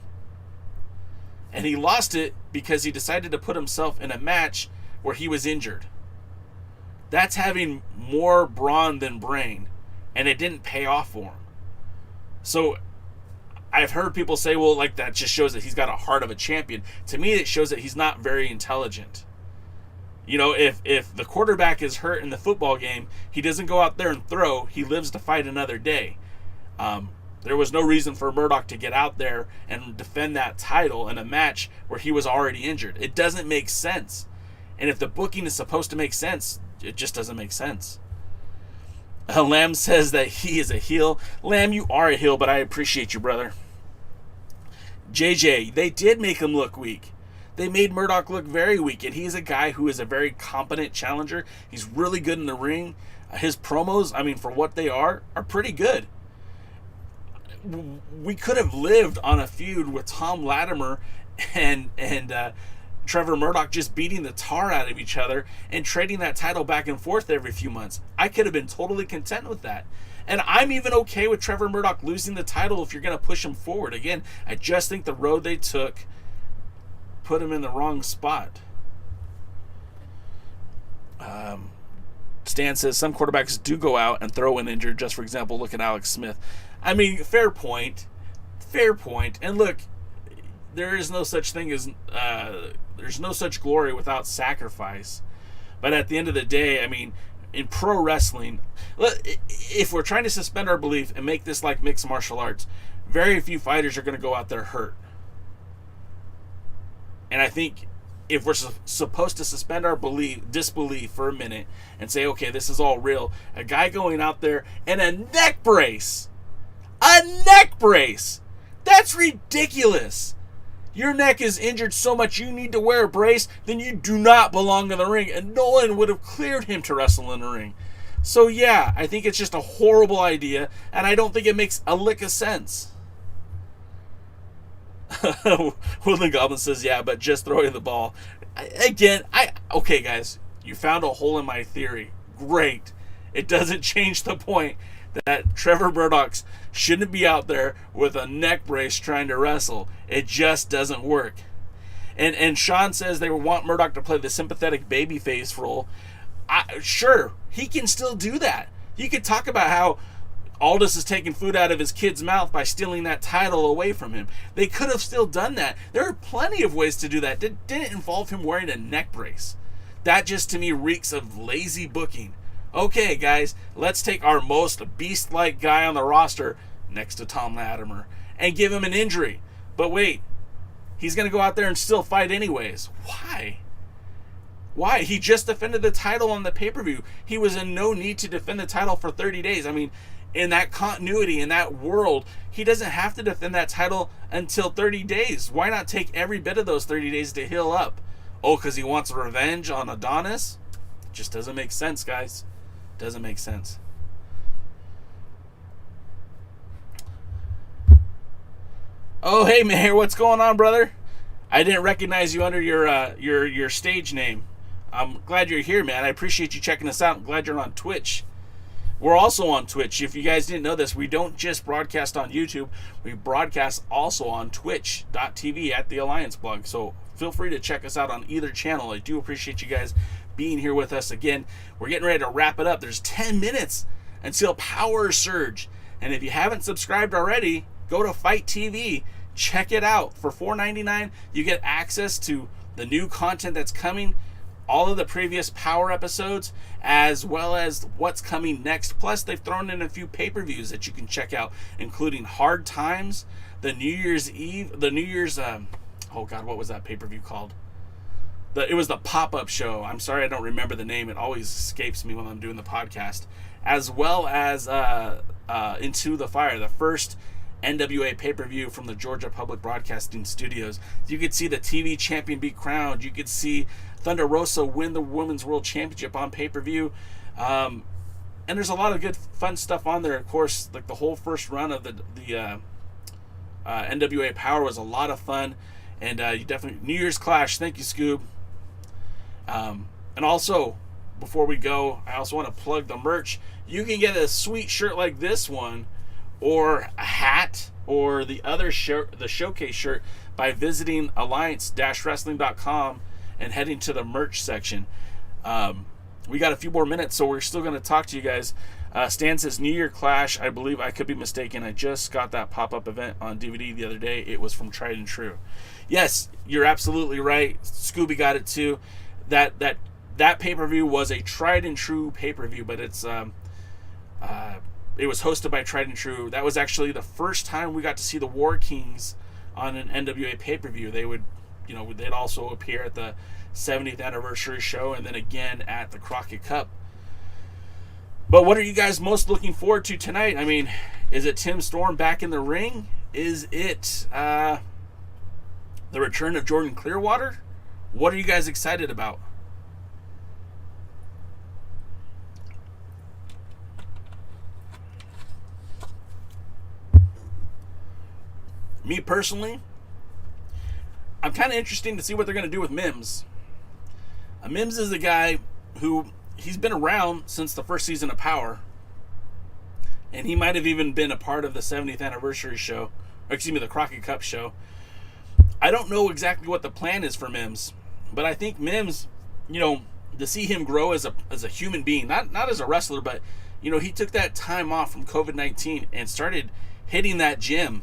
And he lost it because he decided to put himself in a match where he was injured. That's having more brawn than brain, and it didn't pay off for him. So I've heard people say, well, like, that just shows that he's got a heart of a champion. To me, it shows that he's not very intelligent. You know, if the quarterback is hurt in the football game, he doesn't go out there and throw. He lives to fight another day. There was no reason for Murdoch to get out there and defend that title in a match where he was already injured. It doesn't make sense. And if the booking is supposed to make sense, it just doesn't make sense. Lamb says that he is a heel. Lamb, you are a heel, but I appreciate you, brother. JJ, they did make him look weak. They made Murdoch look very weak, and he's a guy who is a very competent challenger. He's really good in the ring. His promos, I mean, for what they are pretty good. We could have lived on a feud with Tom Latimer and Trevor Murdoch just beating the tar out of each other and trading that title back and forth every few months. I could have been totally content with that. And I'm even okay with Trevor Murdoch losing the title if you're going to push him forward. Again, I just think the road they took put him in the wrong spot. Stan says some quarterbacks do go out and throw an injured. Just for example, look at Alex Smith. I mean, fair point. Fair point. And look, there is no such thing as there's no such glory without sacrifice. But at the end of the day, I mean, in pro wrestling, if we're trying to suspend our belief and make this like mixed martial arts, very few fighters are going to go out there hurt. And I think if we're supposed to suspend our disbelief for a minute and say, okay, this is all real, a guy going out there in a neck brace, that's ridiculous. Your neck is injured so much you need to wear a brace, then you do not belong in the ring, and no one would have cleared him to wrestle in the ring. So yeah, I think it's just a horrible idea, and I don't think it makes a lick of sense. Woodland Goblin says, yeah, but just throwing the ball. Okay, guys, you found a hole in my theory. Great. It doesn't change the point that Trevor Murdoch shouldn't be out there with a neck brace trying to wrestle. It just doesn't work. And Sean says they want Murdoch to play the sympathetic babyface role. Sure, he can still do that. He could talk about how Aldis is taking food out of his kid's mouth by stealing that title away from him. They could have still done that. There are plenty of ways to do that. Didn't involve him wearing a neck brace. That just, to me, reeks of lazy booking. Okay, guys, let's take our most beast-like guy on the roster next to Tom Latimer and give him an injury. But wait, he's going to go out there and still fight anyways. Why? Why? He just defended the title on the pay-per-view. He was in no need to defend the title for 30 days. I mean, in that continuity, in that world, he doesn't have to defend that title until 30 days. Why not take every bit of those 30 days to heal up? Oh, because he wants revenge on Adonis? Just doesn't make sense, guys. Doesn't make sense. Oh, hey, Mayor, what's going on, brother? I didn't recognize you under your stage name. I'm glad you're here, man. I appreciate you checking us out. I'm glad you're on Twitch. We're also on Twitch. If you guys didn't know this, we don't just broadcast on YouTube. We broadcast also on twitch.tv at the Alliance Blog. So feel free to check us out on either channel. I do appreciate you guys being here with us again. We're getting ready to wrap it up. There's 10 minutes until POWERRR Surge. And if you haven't subscribed already, go to Fight TV. Check it out. For $4.99, you get access to the new content that's coming, all of the previous Power episodes, as well as what's coming next. Plus, they've thrown in a few pay-per-views that you can check out, including Hard Times, the New Year's Eve, oh God, what was that pay-per-view called? It was the pop-up show. I'm sorry I don't remember the name. It always escapes me when I'm doing the podcast. As well as Into the Fire, the first NWA pay-per-view from the Georgia Public Broadcasting Studios. You could see the TV champion be crowned. You could see Thunder Rosa win the Women's World Championship on pay-per-view. And there's a lot of good, fun stuff on there. Of course, like the whole first run of the NWA Power was a lot of fun. And you definitely... New Year's Clash. Thank you, Scoob. And also, before we go, I also want to plug the merch. You can get a sweet shirt like this one, or a hat, or the other shirt, the showcase shirt, by visiting alliance-wrestling.com and heading to the merch section. We got a few more minutes, so we're still going to talk to you guys. Stan says New Year Clash. I believe I could be mistaken. I just got that pop-up event on DVD the other day. It was from Tried and True. Yes, you're absolutely right. Scooby got it too. That pay-per-view was a Tried and True pay-per-view, but it was hosted by Tried and True. That was actually the first time we got to see the War Kings on an NWA pay-per-view. They'd also appear at the 70th anniversary show and then again at the Crockett Cup. But what are you guys most looking forward to tonight? I mean, is it Tim Storm back in the ring? Is it the return of Jordan Clearwater? What are you guys excited about? Me personally, I'm kind of interested to see what they're going to do with Mims. Mims is a guy who, he's been around since the first season of Power. And he might have even been a part of the 70th anniversary show. The Crockett Cup show. I don't know exactly what the plan is for Mims. But I think Mims, to see him grow as a human being, not as a wrestler, but, he took that time off from COVID-19 and started hitting that gym.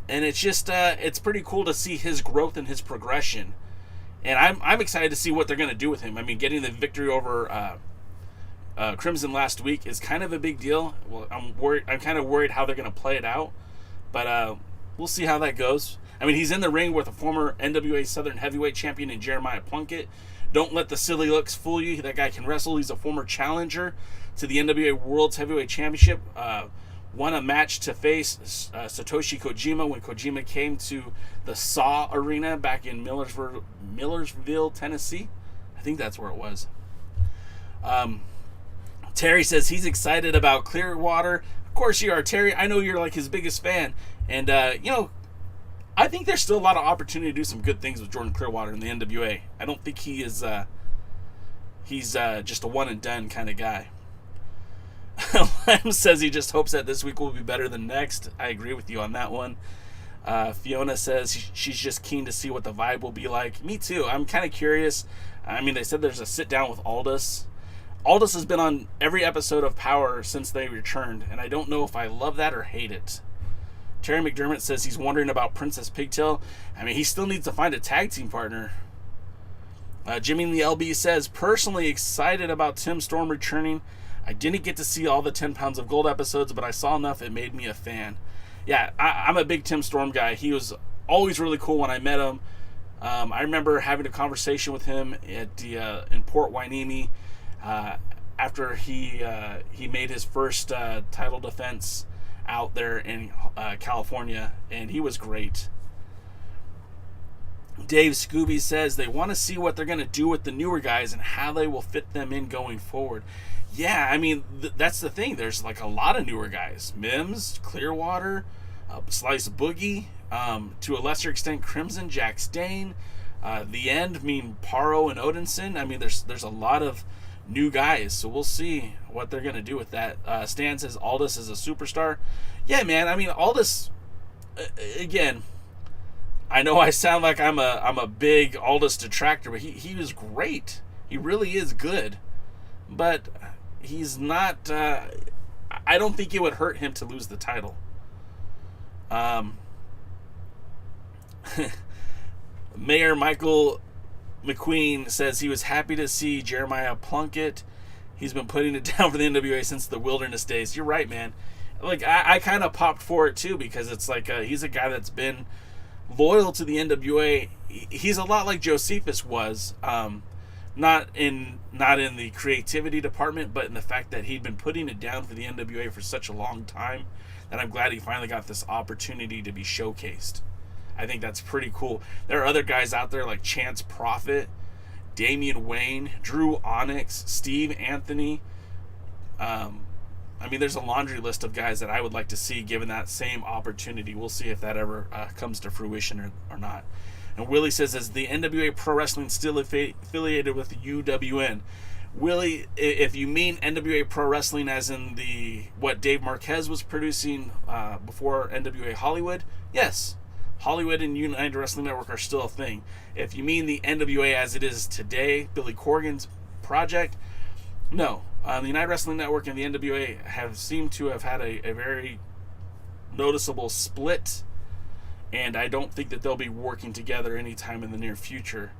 And it's just, it's pretty cool to see his growth and his progression. And I'm excited to see what they're going to do with him. I mean, getting the victory over Crimson last week is kind of a big deal. Well, I'm kind of worried how they're going to play it out. But we'll see how that goes. I mean, he's in the ring with a former NWA Southern Heavyweight Champion in Jeremiah Plunkett. Don't let the silly looks fool you. That guy can wrestle. He's a former challenger to the NWA World's Heavyweight Championship. Won a match to face Satoshi Kojima when Kojima came to the Saw Arena back in Millersville, Tennessee. I think that's where it was. Terry says he's excited about Clearwater. Of course you are, Terry. I know you're like his biggest fan. And, I think there's still a lot of opportunity to do some good things with Jordan Clearwater in the NWA. I don't think he is, he's just a one and done kind of guy. Lem says he just hopes that this week will be better than next. I agree with you on that one. Fiona says she's just keen to see what the vibe will be like. Me too. I'm kind of curious. I mean, they said there's a sit down with Aldis. Aldis has been on every episode of Power since they returned, and I don't know if I love that or hate it. Terry McDermott says he's wondering about Princess Pigtail. I mean, he still needs to find a tag team partner. Jimmy in the LB says, personally excited about Tim Storm returning. I didn't get to see all the 10 Pounds of Gold episodes, but I saw enough. It made me a fan. Yeah, I'm a big Tim Storm guy. He was always really cool when I met him. I remember having a conversation with him at in Port Hueneme after he made his first title defense out there in California, and he was great. Dave Scooby says they want to see what they're going to do with the newer guys and how they will fit them in going forward. Yeah, I mean, that's the thing. There's like a lot of newer guys. Mims, Clearwater, Slice Boogie, to a lesser extent Crimson, Jack Stain, The End, Parrow and Odinson. I mean, there's a lot of new guys, so we'll see what they're going to do with that. Stan says Aldis is a superstar. Yeah, man, I mean, Aldis, again, I know I sound like I'm a big Aldis detractor, but he was great. He really is good. But he's not, I don't think it would hurt him to lose the title. Mayor Michael McQueen says he was happy to see Jeremiah Plunkett. He's been putting it down for the NWA since the Wilderness days. You're right, man. Like, I kind of popped for it too, because it's like he's a guy that's been loyal to the NWA. He's a lot like Josephus was, not in the creativity department, but in the fact that he'd been putting it down for the NWA for such a long time that I'm glad he finally got this opportunity to be showcased. I think that's pretty cool. There are other guys out there like Chance Prophet, Damian Wayne, Drew Onyx, Steve Anthony. I mean, there's a laundry list of guys that I would like to see given that same opportunity. We'll see if that ever comes to fruition or not. And Willie says, is the NWA Pro Wrestling still affiliated with UWN? Willie, if you mean NWA Pro Wrestling as in what Dave Marquez was producing before NWA Hollywood, yes. Hollywood and United Wrestling Network are still a thing. If you mean the NWA as it is today, Billy Corgan's project, no. The United Wrestling Network and the NWA have seemed to have had a very noticeable split, and I don't think that they'll be working together anytime in the near future.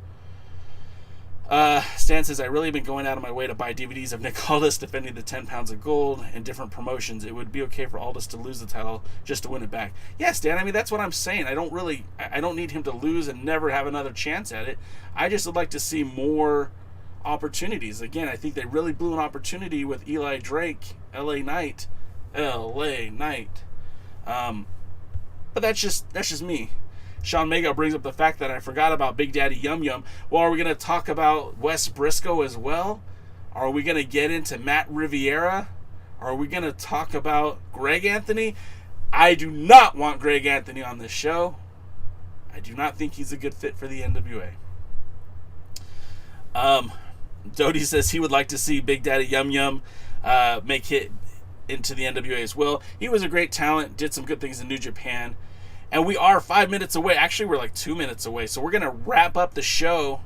Stan says, I really been going out of my way to buy DVDs of Nick Aldis defending the 10 pounds of gold in different promotions. It would be okay for Aldis to lose the title just to win it back. Yeah, Stan, I mean, that's what I'm saying. I don't need him to lose and never have another chance at it. I just would like to see more opportunities. Again, I think they really blew an opportunity with Eli Drake, LA Knight. But that's just me. Sean Mega brings up the fact that I forgot about Big Daddy Yum Yum. Well, are we going to talk about Wes Briscoe as well? Are we going to get into Matt Riviera? Are we going to talk about Greg Anthony? I do not want Greg Anthony on this show. I do not think he's a good fit for the NWA. Dodie says he would like to see Big Daddy Yum Yum make it into the NWA as well. He was a great talent, did some good things in New Japan. And we are 5 minutes away. Actually, we're like 2 minutes away. So we're going to wrap up the show.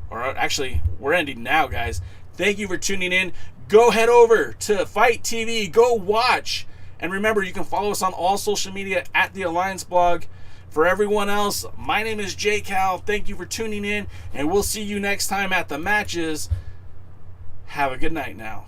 Or actually, we're ending now, guys. Thank you for tuning in. Go head over to Fight TV. Go watch. And remember, you can follow us on all social media at The Alliance Blog. For everyone else, my name is J Cal. Thank you for tuning in. And we'll see you next time at the matches. Have a good night now.